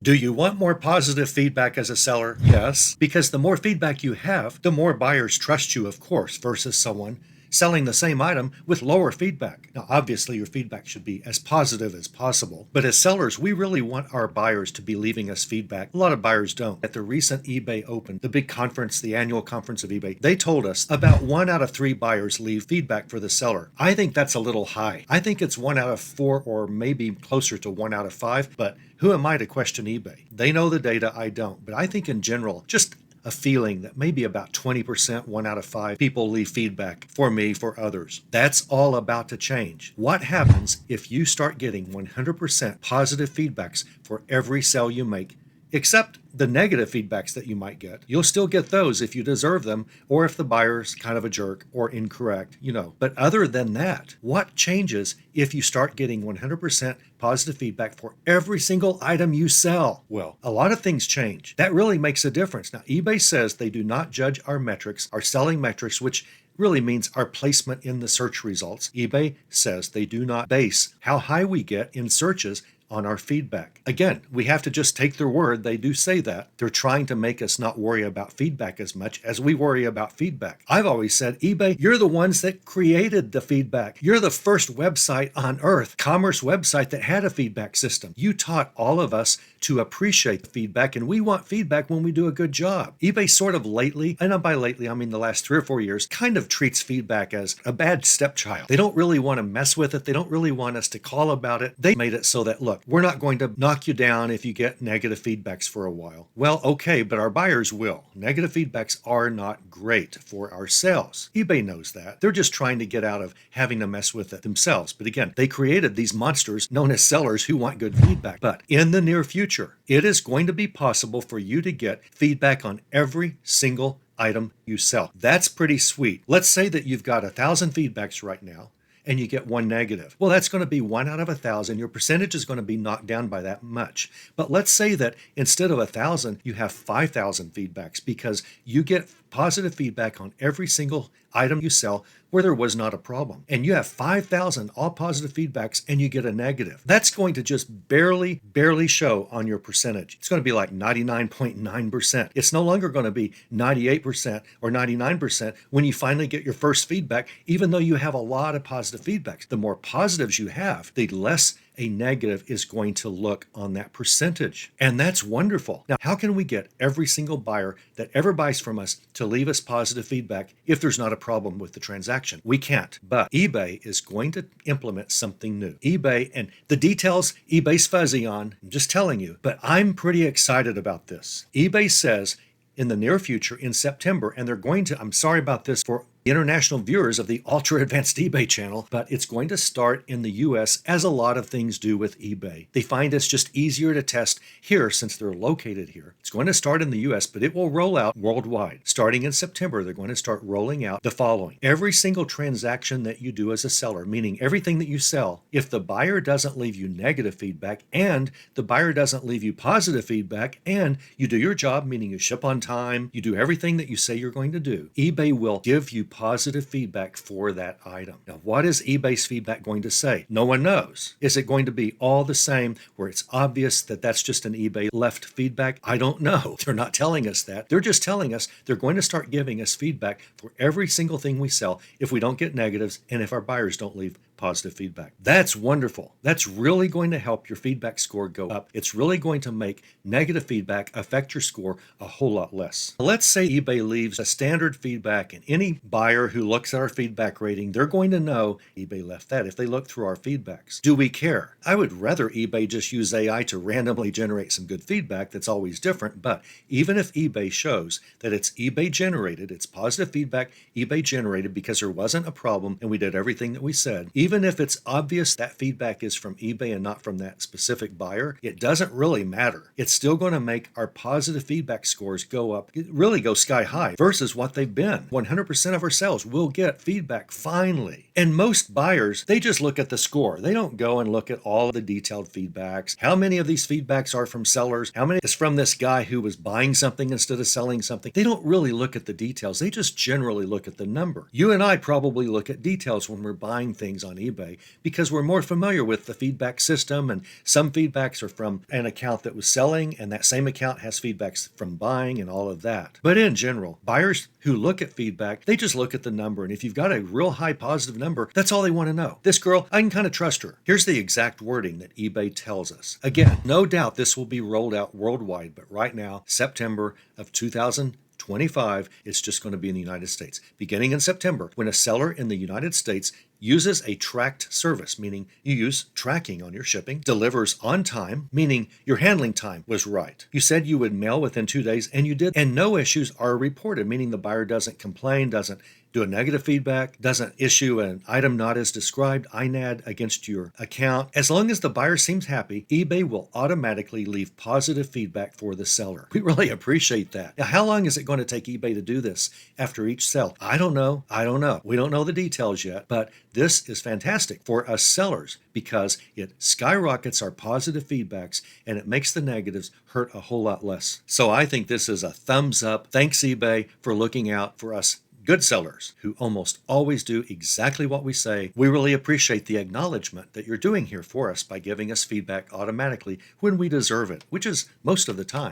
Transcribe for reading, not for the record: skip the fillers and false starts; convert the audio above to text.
Do you want more positive feedback as a seller? Yes, because the more feedback you have, the more buyers trust you, of course, versus someone selling the same item with lower feedback. Now, obviously, your feedback should be as positive as possible, but as sellers, we really want our buyers to be leaving us feedback. A lot of buyers don't. At the recent eBay Open, the big conference, the annual conference of eBay, they told us about 1 out of 3 buyers leave feedback for the seller. I think that's a little high. I think it's 1 out of 4 or maybe closer to 1 out of 5, but who am I to question eBay? They know the data, I don't. But I think in general, just a feeling that maybe about 20%, 1 out of 5 people leave feedback for me, for others. That's all about to change. What happens if you start getting 100% positive feedbacks for every sale you make? Except the negative feedbacks that you might get. You'll still get those if you deserve them, or if the buyer's kind of a jerk or incorrect, But other than that, what changes if you start getting 100% positive feedback for every single item you sell? Well, a lot of things change. That really makes a difference. Now, eBay says they do not judge our metrics, our selling metrics, which really means our placement in the search results. eBay says they do not base how high we get in searches on our feedback. Again, we have to just take their word. They do say that. They're trying to make us not worry about feedback as much as we worry about feedback. I've always said, eBay, you're the ones that created the feedback. You're the first website on earth, commerce website that had a feedback system. You taught all of us to appreciate feedback, and we want feedback when we do a good job. eBay sort of lately, and by lately, I mean the last 3 or 4 years, kind of treats feedback as a bad stepchild. They don't really want to mess with it. They don't really want us to call about it. They made it so that, look, we're not going to knock you down if you get negative feedbacks for a while. Well, okay, but our buyers will. Negative feedbacks are not great for our sales. eBay knows that. They're just trying to get out of having to mess with it themselves. But again, they created these monsters known as sellers who want good feedback. But in the near future, it is going to be possible for you to get feedback on every single item you sell. That's pretty sweet. Let's say that you've got 1,000 feedbacks right now, and you get 1 negative. Well, that's going to be 1 out of 1,000. Your percentage is going to be knocked down by that much. But let's say that instead of 1,000, you have 5,000 feedbacks because you get positive feedback on every single item you sell where there was not a problem. And you have 5,000 all positive feedbacks and you get a negative. That's going to just barely show on your percentage. It's going to be like 99.9%. It's no longer going to be 98% or 99% when you finally get your first feedback, even though you have a lot of positive feedbacks. The more positives you have, the less a negative is going to look on that percentage. And that's wonderful. Now, how can we get every single buyer that ever buys from us to leave us positive feedback if there's not a problem with the transaction? We can't. But eBay is going to implement something new. eBay, and the details eBay's fuzzy on, I'm just telling you, but I'm pretty excited about this. eBay says in the near future, in September, and they're going to, I'm sorry about this for international viewers of the Ultra Advanced eBay channel, but it's going to start in the US as a lot of things do with eBay. They find it's just easier to test here since they're located here. It's going to start in the US, but it will roll out worldwide. Starting in September, they're going to start rolling out the following. Every single transaction that you do as a seller, meaning everything that you sell, if the buyer doesn't leave you negative feedback and the buyer doesn't leave you positive feedback and you do your job, meaning you ship on time, you do everything that you say you're going to do, eBay will give you positive feedback for that item. Now, what is eBay's feedback going to say? No one knows. Is it going to be all the same where it's obvious that that's just an eBay left feedback? I don't know. They're not telling us that. They're just telling us they're going to start giving us feedback for every single thing we sell if we don't get negatives and if our buyers don't leave positive feedback. That's wonderful. That's really going to help your feedback score go up. It's really going to make negative feedback affect your score a whole lot less. Let's say eBay leaves a standard feedback, and any buyer who looks at our feedback rating, they're going to know eBay left that if they look through our feedbacks. Do we care? I would rather eBay just use AI to randomly generate some good feedback that's always different, but even if eBay shows that it's eBay generated, it's positive feedback eBay generated because there wasn't a problem and we did everything that we said, even if it's obvious that feedback is from eBay and not from that specific buyer, it doesn't really matter. It's still going to make our positive feedback scores go up, really go sky high versus what they've been. 100% of our sales will get feedback finally. And most buyers, they just look at the score. They don't go and look at all the detailed feedbacks. How many of these feedbacks are from sellers? How many is from this guy who was buying something instead of selling something? They don't really look at the details. They just generally look at the number. You and I probably look at details when we're buying things on eBay because we're more familiar with the feedback system, and some feedbacks are from an account that was selling, and that same account has feedbacks from buying and all of that. But in general, buyers who look at feedback, they just look at the number, and if you've got a real high positive number, that's all they want to know. This girl, I can kind of trust her. Here's the exact wording that eBay tells us. Again, no doubt this will be rolled out worldwide, but right now, September of 2025, it's just going to be in the United States. Beginning in September, when a seller in the United States uses a tracked service, meaning you use tracking on your shipping, delivers on time, meaning your handling time was right. You said you would mail within 2 days, and you did, and no issues are reported, meaning the buyer doesn't complain, doesn't do a negative feedback, doesn't issue an item not as described, INAD, against your account. As long as the buyer seems happy, eBay will automatically leave positive feedback for the seller. We really appreciate that. Now, how long is it going to take eBay to do this after each sale? I don't know. We don't know the details yet, but this is fantastic for us sellers because it skyrockets our positive feedbacks and it makes the negatives hurt a whole lot less. So I think this is a thumbs up. Thanks, eBay, for looking out for us good sellers who almost always do exactly what we say. We really appreciate the acknowledgement that you're doing here for us by giving us feedback automatically when we deserve it, which is most of the time.